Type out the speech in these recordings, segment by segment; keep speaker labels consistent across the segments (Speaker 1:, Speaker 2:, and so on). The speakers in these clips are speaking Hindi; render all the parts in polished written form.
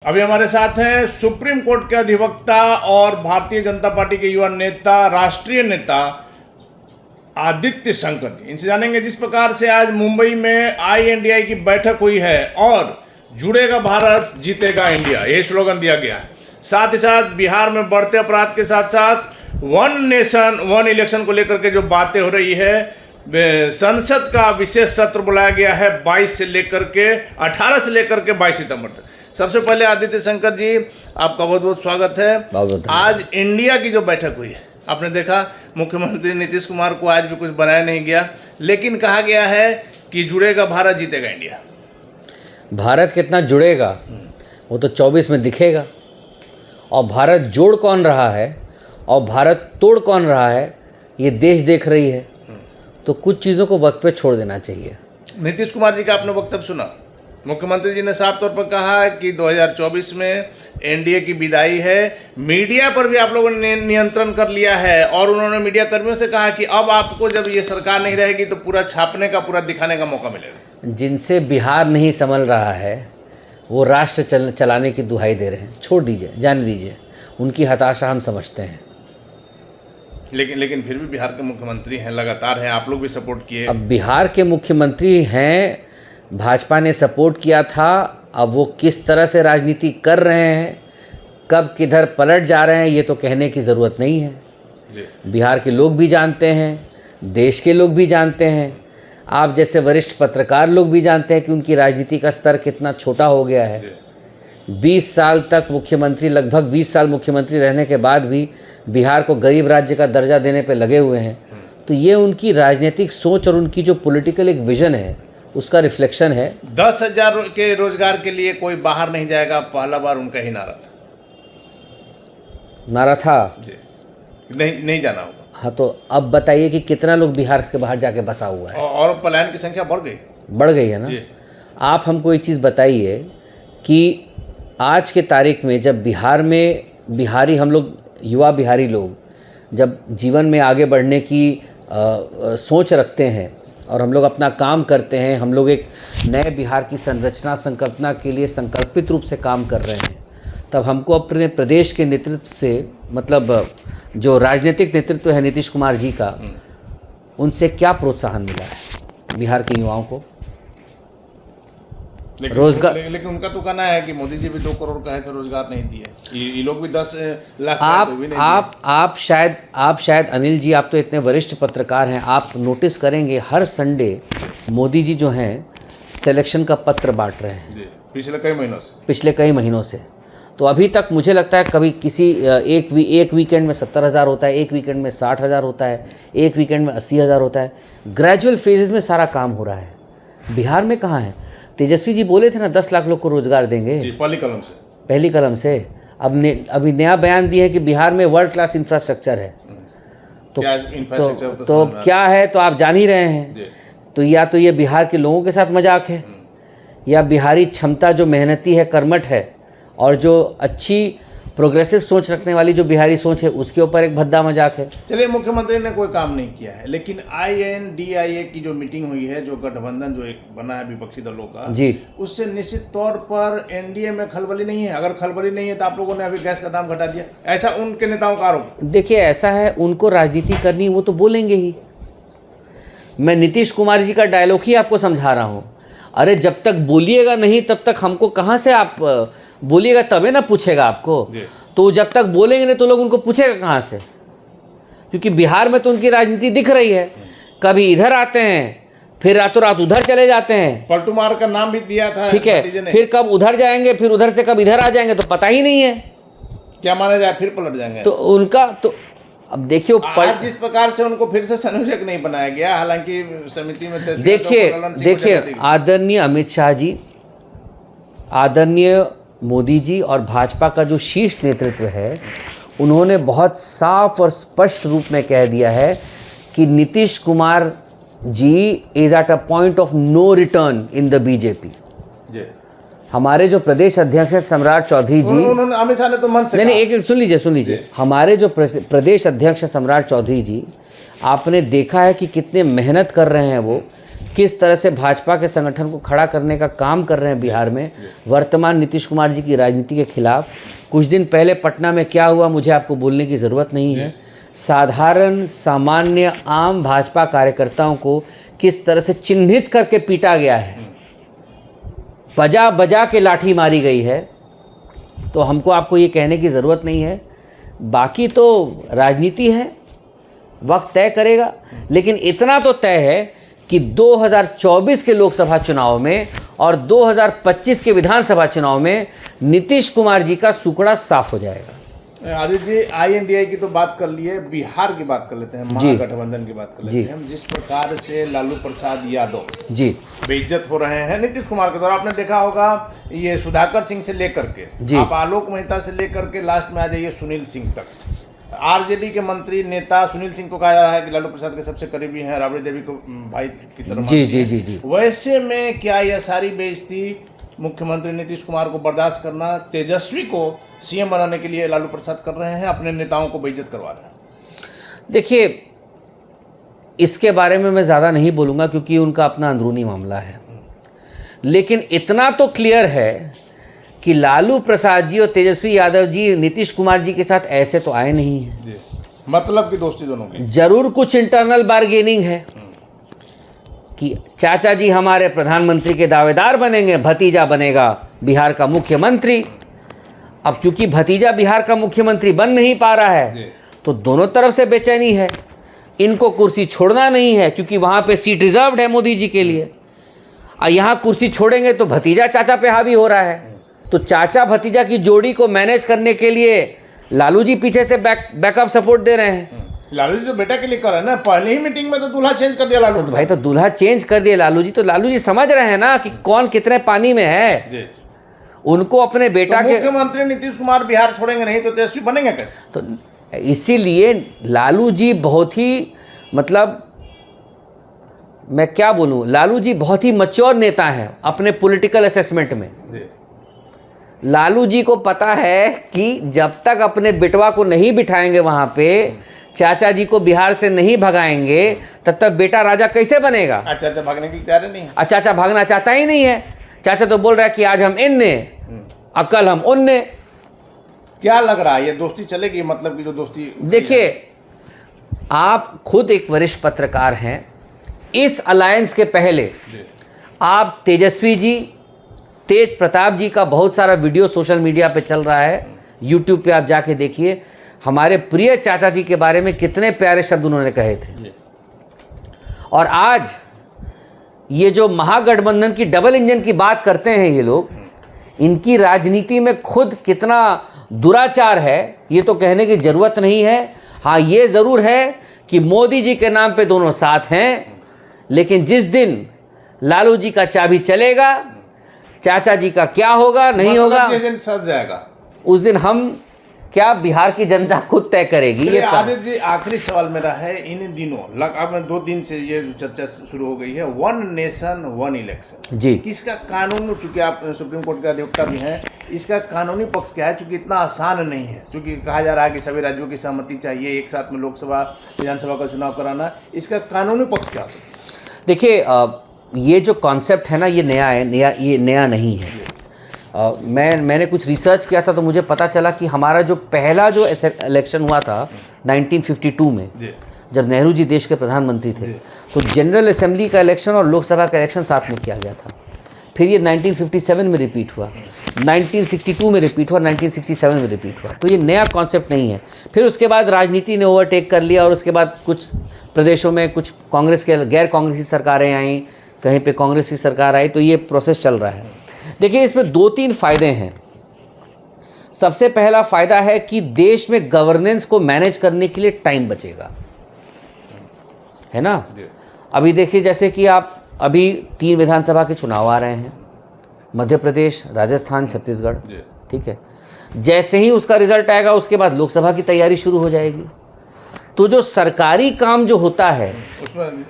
Speaker 1: अभी हमारे साथ हैं सुप्रीम कोर्ट के अधिवक्ता और भारतीय जनता पार्टी के युवा नेता, राष्ट्रीय नेता आदित्य शंकर जी। इनसे जानेंगे जिस प्रकार से आज मुंबई में INDI की बैठक हुई है और जुड़ेगा भारत जीतेगा इंडिया, ये स्लोगन दिया गया है। साथ ही साथ बिहार में बढ़ते अपराध के साथ साथ वन नेशन वन इलेक्शन को लेकर के जो बातें हो रही है, संसद का विशेष सत्र बुलाया गया है 22 से लेकर के 18 से लेकर के 22 सितंबर तक। सबसे पहले आदित्य शंकर जी, आपका बहुत बहुत स्वागत है। आज इंडिया की जो बैठक हुई है, आपने देखा मुख्यमंत्री नीतीश कुमार को आज भी कुछ बनाया नहीं गया, लेकिन कहा गया है कि जुड़ेगा भारत जीतेगा इंडिया।
Speaker 2: भारत कितना जुड़ेगा वो तो 24 में दिखेगा, और भारत जोड़ कौन रहा है और भारत तोड़ कौन रहा है ये देश देख रही है। तो कुछ चीज़ों को वक्त पे छोड़ देना चाहिए।
Speaker 1: नीतीश कुमार जी का आपने वक्तव्य सुना, मुख्यमंत्री जी ने साफ तौर पर कहा है कि 2024 में NDA की विदाई है। मीडिया पर भी आप लोगों ने नियंत्रण कर लिया है और उन्होंने मीडिया कर्मियों से कहा कि अब आपको जब ये सरकार नहीं रहेगी तो पूरा छापने का, पूरा दिखाने का मौका मिलेगा।
Speaker 2: जिनसे बिहार नहीं संभल रहा है वो राष्ट्र चलाने की दुहाई दे रहे हैं। छोड़ दीजिए, जाने दीजिए, उनकी हताशा हम समझते हैं।
Speaker 1: लेकिन फिर भी बिहार के मुख्यमंत्री हैं, लगातार हैं, आप लोग भी सपोर्ट किए।
Speaker 2: अब बिहार के मुख्यमंत्री हैं, भाजपा ने सपोर्ट किया था। अब वो किस तरह से राजनीति कर रहे हैं, कब किधर पलट जा रहे हैं, ये तो कहने की ज़रूरत नहीं है जी। बिहार के लोग भी जानते हैं, देश के लोग भी जानते हैं, आप जैसे वरिष्ठ पत्रकार लोग भी जानते हैं कि उनकी राजनीति का स्तर कितना छोटा हो गया है। 20 साल तक मुख्यमंत्री, लगभग 20 साल मुख्यमंत्री रहने के बाद भी बिहार को गरीब राज्य का दर्जा देने पे लगे हुए हैं। तो ये उनकी राजनीतिक सोच और उनकी जो पॉलिटिकल एक विज़न है उसका रिफ्लेक्शन है।
Speaker 1: 10,000 के रोजगार के लिए कोई बाहर नहीं जाएगा, पहला बार उनका ही नारा था जी। नहीं जाना होगा।
Speaker 2: हाँ, तो अब बताइए कि कितना लोग बिहार के बाहर जाके बसा हुआ है,
Speaker 1: और पलायन की संख्या बढ़ गई
Speaker 2: है ना जी। आप हमको एक चीज़ बताइए कि आज के तारीख में जब बिहार में बिहारी, हम लोग युवा बिहारी लोग जब जीवन में आगे बढ़ने की सोच रखते हैं और हम लोग अपना काम करते हैं, हम लोग एक नए बिहार की संरचना संकल्पना के लिए संकल्पित रूप से काम कर रहे हैं, तब हमको अपने प्रदेश के नेतृत्व से, मतलब जो राजनीतिक नेतृत्व है नीतीश कुमार जी का, उनसे क्या प्रोत्साहन मिला है बिहार के युवाओं को? रोजगार।
Speaker 1: लेकिन उनका तो कहना है कि मोदी जी भी 2 करोड़ कहे थे, रोजगार नहीं दिए। ये लोग भी 10 लाख
Speaker 2: आप शायद अनिल जी, आप तो इतने वरिष्ठ पत्रकार हैं, आप नोटिस करेंगे हर संडे मोदी जी जो हैं सिलेक्शन का पत्र बांट रहे हैं
Speaker 1: जी, पिछले
Speaker 2: कई महीनों से। तो अभी तक मुझे लगता है कभी किसी एक वीकेंड में 70,000 होता है, एक वीकेंड में 60,000 होता है, एक वीकेंड में 80,000 होता है। ग्रेजुअल फेजेस में सारा काम हो रहा है। बिहार में कहाँ है? तेजस्वी जी बोले थे ना 10 लाख लोग को रोजगार देंगे
Speaker 1: जी, पहली कलम से।
Speaker 2: अभी नया बयान दिया है कि बिहार में वर्ल्ड क्लास इंफ्रास्ट्रक्चर है। तो क्या है तो आप जान ही रहे हैं। तो या तो ये बिहार के लोगों के साथ मजाक है, या बिहारी क्षमता जो मेहनती है, कर्मठ है, और जो अच्छी प्रोग्रेसिव सोच रखने वाली जो बिहारी सोच है उसके ऊपर एक भद्दा मजाक है।
Speaker 1: चलिए, मुख्यमंत्री ने कोई काम नहीं किया है, लेकिन INDIA की जो मीटिंग हुई है, जो गठबंधन जो एक बना है विपक्षी दलों का जी, उससे निश्चित तौर पर NDA में खलबली नहीं है। अगर खलबली नहीं है तो आप लोगों ने अभी गैस का दाम घटा दिया, ऐसा उनके नेताओं का आरोप।
Speaker 2: देखिए, ऐसा है, उनको राजनीति करनी, वो तो बोलेंगे ही। मैं नीतीश कुमार जी का डायलॉग ही आपको समझा रहा हूँ। अरे जब तक बोलिएगा नहीं तब तक हमको कहाँ से, आप बोलिएगा तबे ना पूछेगा आपको। तो जब तक बोलेंगे नहीं तो लोग उनको पूछेगा कहाँ से? क्योंकि बिहार में तो उनकी राजनीति दिख रही है। कभी इधर आते हैं, फिर रातों रात उधर चले जाते हैं।
Speaker 1: पलटू मार का नाम भी दिया था,
Speaker 2: ठीक है, फिर कब उधर जाएंगे, फिर उधर से कब इधर आ जाएंगे तो पता ही नहीं है।
Speaker 1: क्या माना जाए, फिर पलट जाएंगे।
Speaker 2: तो उनका तो अब देखिए,
Speaker 1: जिस प्रकार से उनको फिर से संयोजक नहीं बनाया गया, हालांकि समिति में
Speaker 2: देखिए आदरणीय अमित शाह जी, आदरणीय मोदी जी और भाजपा का जो शीर्ष नेतृत्व है, उन्होंने बहुत साफ और स्पष्ट रूप में कह दिया है कि Nitish Kumar ji is at a point of no return in the BJP. हमारे जो प्रदेश अध्यक्ष हैं सम्राट चौधरी जी,
Speaker 1: उन्होंने अमित शाह ने तो मन से
Speaker 2: नहीं, एक सुन लीजिए। हमारे जो प्रदेश अध्यक्ष सम्राट चौधरी जी, आपने देखा है कि कितने मेहनत कर रहे हैं वो, किस तरह से भाजपा के संगठन को खड़ा करने का काम कर रहे हैं बिहार में वर्तमान नीतीश कुमार जी की राजनीति के खिलाफ। कुछ दिन पहले पटना में क्या हुआ मुझे आपको बोलने की ज़रूरत नहीं है। साधारण सामान्य आम भाजपा कार्यकर्ताओं को किस तरह से चिन्हित करके पीटा गया है, बजा बजा के लाठी मारी गई है। तो हमको आपको ये कहने की ज़रूरत नहीं है, बाकी तो राजनीति है, वक्त तय करेगा। लेकिन इतना तो तय है कि 2024 के लोकसभा चुनाव में और 2025 के विधानसभा चुनाव में नीतीश कुमार जी का सुकड़ा साफ हो जाएगा।
Speaker 1: आदित्य जी, INDI की तो बात कर लिए, बिहार की बात कर लेते हैं, महागठबंधन की बात कर लेते हैं हम। जिस प्रकार से लालू प्रसाद यादव जी बेइज्जत हो रहे हैं नीतीश कुमार के द्वारा, आपने देखा होगा ये सुधाकर सिंह से लेकर के आप आलोक मेहता से लेकर के लास्ट में आ जाइए सुनील सिंह तक, RJD के मंत्री नेता सुनील सिंह को कहा जा रहा है कि लालू प्रसाद के सबसे करीबी हैं, राबड़ी देवी को भाई की तरह जी। वैसे में क्या यह सारी बेइज्जती मुख्यमंत्री नीतीश कुमार को बर्दाश्त करना, तेजस्वी को CM बनाने के लिए लालू प्रसाद कर रहे हैं, अपने नेताओं को बेइज्जत करवा रहे हैं?
Speaker 2: देखिए, इसके बारे में मैं ज़्यादा नहीं बोलूँगा क्योंकि उनका अपना अंदरूनी मामला है। लेकिन इतना तो क्लियर है कि लालू प्रसाद जी और तेजस्वी यादव जी नीतीश कुमार जी के साथ ऐसे तो आए नहीं हैं।
Speaker 1: मतलब की दोस्ती दोनों की
Speaker 2: जरूर कुछ इंटरनल बार्गेनिंग है कि चाचा जी हमारे प्रधानमंत्री के दावेदार बनेंगे, भतीजा बनेगा बिहार का मुख्यमंत्री। अब क्योंकि भतीजा बिहार का मुख्यमंत्री बन नहीं पा रहा है तो दोनों तरफ से बेचैनी है। इनको कुर्सी छोड़ना नहीं है क्योंकि वहाँ पे सीट रिजर्व्ड है मोदी जी के लिए, और यहाँ कुर्सी छोड़ेंगे तो भतीजा चाचा पे हावी हो रहा है। तो चाचा भतीजा की जोड़ी को मैनेज करने के लिए लालू जी पीछे से बैकअप सपोर्ट दे रहे हैं।
Speaker 1: लालू जी तो बेटा के लिए कर रहे हैं ना, पहले ही मीटिंग में तो दूल्हा चेंज कर दिया लालू।
Speaker 2: तो भाई तो दूल्हा चेंज कर दिया लालू जी, तो लालू जी समझ रहे हैं ना कि कौन कितने पानी में है। उनको अपने बेटा के
Speaker 1: मुख्यमंत्री नीतीश कुमार बिहार छोड़ेंगे नहीं तो तेजस्वी बनेंगे कैसे?
Speaker 2: तो इसीलिए लालू जी बहुत ही, मतलब मैं क्या बोलूं, लालू जी बहुत ही मैच्योर नेता हैं अपने पॉलिटिकल असेसमेंट में। लालू जी को पता है कि जब तक अपने बेटवा को नहीं बिठाएंगे वहाँ पे, चाचा जी को बिहार से नहीं भगाएंगे, तब तक बेटा राजा कैसे बनेगा।
Speaker 1: चाचा भागने के लिए तैयार नहीं है।
Speaker 2: चाचा भागना चाहता ही नहीं है। चाचा तो बोल रहा है कि आज हम इनने कल हम उनने।
Speaker 1: क्या लग रहा है ये दोस्ती चलेगी? मतलब कि जो दोस्ती,
Speaker 2: देखिए आप खुद एक वरिष्ठ पत्रकार हैं, इस अलायंस के पहले आप तेजस्वी जी, तेज प्रताप जी का बहुत सारा वीडियो सोशल मीडिया पे चल रहा है, यूट्यूब पे आप जाके देखिए, हमारे प्रिय चाचा जी के बारे में कितने प्यारे शब्द उन्होंने कहे थे। और आज ये जो महागठबंधन की डबल इंजन की बात करते हैं ये लोग, इनकी राजनीति में खुद कितना दुराचार है ये तो कहने की ज़रूरत नहीं है। हाँ, ये ज़रूर है कि मोदी जी के नाम पे दोनों साथ हैं, लेकिन जिस दिन लालू जी का चाबी चलेगा, चाचा जी का क्या होगा नहीं होगा,
Speaker 1: जिस दिन सज जाएगा
Speaker 2: उस दिन हम क्या बिहार की जनता खुद तय करेगी। ये
Speaker 1: आदित्य जी, आखिरी सवाल मेरा है, इन दिनों लगभग 2 दिन से ये चर्चा शुरू हो गई है, 1 नेशन 1 इलेक्शन जी, किसका कानून, चूंकि आप सुप्रीम कोर्ट के अधिवक्ता भी हैं, इसका कानूनी पक्ष क्या है? चूंकि इतना आसान नहीं है, चूंकि कहा जा रहा है कि सभी राज्यों की सहमति चाहिए, एक साथ में लोकसभा विधानसभा का चुनाव कराना, इसका कानूनी पक्ष क्या हो सकता है?
Speaker 2: देखिए, ये जो कॉन्सेप्ट है ना, ये नया है, ये नया नहीं है। मैंने कुछ रिसर्च किया था तो मुझे पता चला कि हमारा जो पहला जो इलेक्शन हुआ था 1952 में, जब नेहरू जी देश के प्रधानमंत्री थे, तो जनरल असेंबली का इलेक्शन और लोकसभा का इलेक्शन साथ में किया गया था। फिर ये 1957 में रिपीट हुआ, 1962 में रिपीट हुआ, 1967 में रिपीट हुआ। तो ये नया कॉन्सेप्ट नहीं है। फिर उसके बाद राजनीति ने ओवरटेक कर लिया और उसके बाद कुछ प्रदेशों में कुछ कांग्रेस के गैर कांग्रेसी सरकारें आईं, कहीं पे कांग्रेस की सरकार आई, तो ये प्रोसेस चल रहा है। देखिए, इसमें 2-3 फ़ायदे हैं। सबसे पहला फ़ायदा है कि देश में गवर्नेंस को मैनेज करने के लिए टाइम बचेगा, है ना। अभी देखिए, जैसे कि आप अभी 3 विधानसभा के चुनाव आ रहे हैं, मध्य प्रदेश, राजस्थान, छत्तीसगढ़, ठीक है। जैसे ही उसका रिजल्ट आएगा उसके बाद लोकसभा की तैयारी शुरू हो जाएगी। तो जो सरकारी काम जो होता है,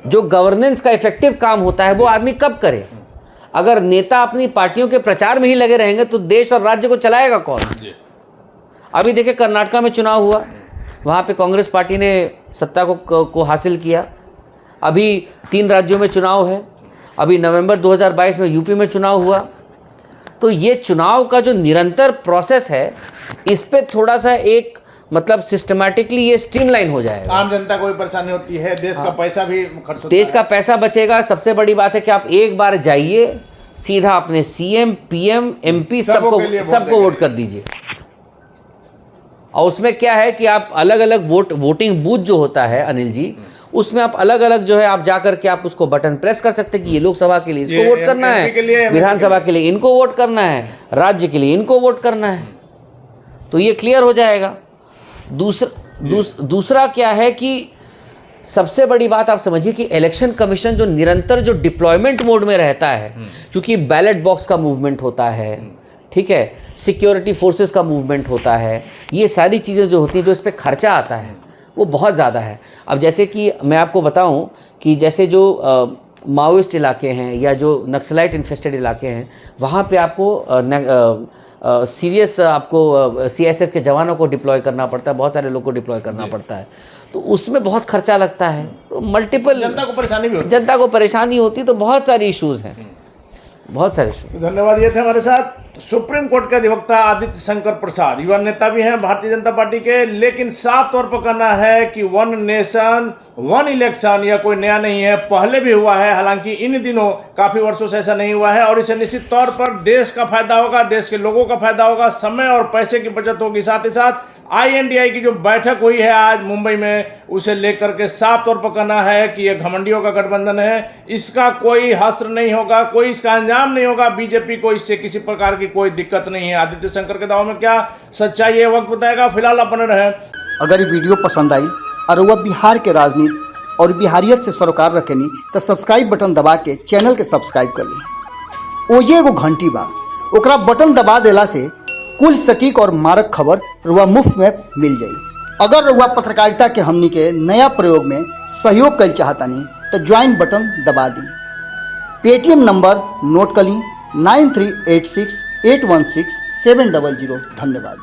Speaker 2: जो गवर्नेंस का इफेक्टिव काम होता है, वो आदमी कब करे? अगर नेता अपनी पार्टियों के प्रचार में ही लगे रहेंगे तो देश और राज्य को चलाएगा कौन? अभी देखिए, कर्नाटका में चुनाव हुआ, वहाँ पे कांग्रेस पार्टी ने सत्ता को हासिल किया। अभी 3 राज्यों में चुनाव है, अभी नवंबर 2022 में यूपी में चुनाव हुआ। तो ये चुनाव का जो निरंतर प्रोसेस है, इस पे थोड़ा सा एक मतलब सिस्टमैटिकली ये स्ट्रीमलाइन हो जाएगा।
Speaker 1: आम जनता को भी परेशानी होती है, देश का पैसा भी खर्च होता
Speaker 2: देश का पैसा बचेगा। सबसे बड़ी बात है कि आप एक बार जाइए, सीधा अपने सीएम, पीएम, एमपी सबको वोट कर दीजिए। और उसमें क्या है कि आप अलग अलग वोटिंग बूथ जो होता है अनिल जी, उसमें आप अलग अलग जो है आप जा करके आप उसको बटन प्रेस कर सकते हैं कि ये लोकसभा के लिए इसको वोट करना है, विधानसभा के लिए इनको वोट करना है, राज्य के लिए इनको वोट करना है। तो ये क्लियर हो जाएगा। दूसरा क्या है कि सबसे बड़ी बात आप समझिए कि इलेक्शन कमीशन जो निरंतर जो डिप्लॉयमेंट मोड में रहता है, क्योंकि बैलेट बॉक्स का मूवमेंट होता है, ठीक है, सिक्योरिटी फोर्सेस का मूवमेंट होता है, ये सारी चीज़ें जो होती हैं, जो इस पर खर्चा आता है वो बहुत ज़्यादा है। अब जैसे कि मैं आपको बताऊं कि जैसे जो माओइस्ट इलाके हैं या जो नक्सलाइट इन्फेस्टेड इलाके हैं, वहाँ पे आपको सीरियस आपको सीएसएफ के जवानों को डिप्लॉय करना पड़ता है, बहुत सारे लोगों को डिप्लॉय करना पड़ता है, तो उसमें बहुत खर्चा लगता है। तो मल्टीपल
Speaker 1: जनता को परेशानी भी होती है,
Speaker 2: जनता को परेशानी होती, तो बहुत सारे इश्यूज़ हैं, बहुत सारे इश्यूज।
Speaker 1: धन्यवाद। ये थे हमारे साथ सुप्रीम कोर्ट के अधिवक्ता आदित्य शंकर प्रसाद, युवा नेता भी हैं भारतीय जनता पार्टी के, लेकिन साफ तौर पर कहना है कि वन नेशन वन इलेक्शन यह कोई नया नहीं है, पहले भी हुआ है, हालांकि इन दिनों काफी वर्षों से ऐसा नहीं हुआ है, और इससे निश्चित तौर पर देश का फायदा होगा, देश के लोगों का फायदा होगा, समय और पैसे की बचत होगी। साथ ही साथ INDI की जो बैठक हुई है आज मुंबई में, उसे लेकर के साफ तौर पर कहना है कि यह घमंडियों का गठबंधन है, इसका कोई हस्र नहीं होगा, कोई इसका अंजाम नहीं होगा, बीजेपी को इससे किसी प्रकार की कोई दिक्कत नहीं है। आदित्य शंकर के दावों में क्या सच्चाई है, वक्त बताएगा। फिलहाल आप बने रहे।
Speaker 3: अगर ये वीडियो पसंद आई और वह बिहार के राजनीति और बिहारियत से सरोकार रखेनी तो सब्सक्राइब बटन दबा के चैनल के सब्सक्राइब कर ली। ओजे एगो घंटी बा, ओकरा बटन दबा देला से कुल सटीक और मारक खबर रुआ मुफ्त में मिल जाई। अगर रुआ पत्रकारिता के हमनी के नया प्रयोग में सहयोग कर चाहतानी तो ज्वाइन बटन दबा दी। पेटीएम नंबर नोट कर ली 9386816700। धन्यवाद।